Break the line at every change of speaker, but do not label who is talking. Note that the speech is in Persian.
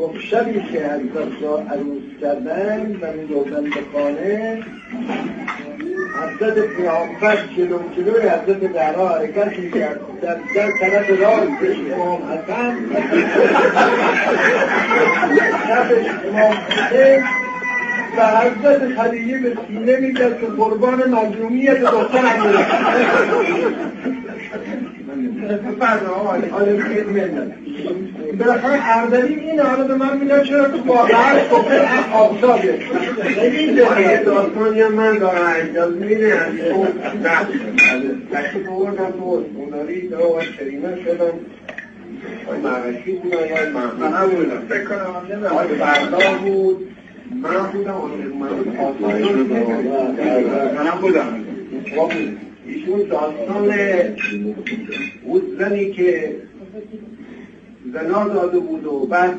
گفت شبی که حضرت را عروس کردن و می‌بردن به خانه، حضرت پیامبر جلوی حضرت زهرا حرکت می‌کرد، در طرف راست امام حسن، چپش امام حسین و حضرت خدیجه به سینه می‌کرد که قربان مظلومیت دخترم بالاخره اردبیل اینه. حالا به من میگن چرا تو واقعا کفر آفتابه این داستان یا من دارم اجازه میده از اون تشریف آوردم تو اسموناری دا و شریمه شدم مغشی بودن یا من بودم فکر کنم فردا بود، من بودم من بودم ایشون داستان اون زنی که زنا داده بود و بعد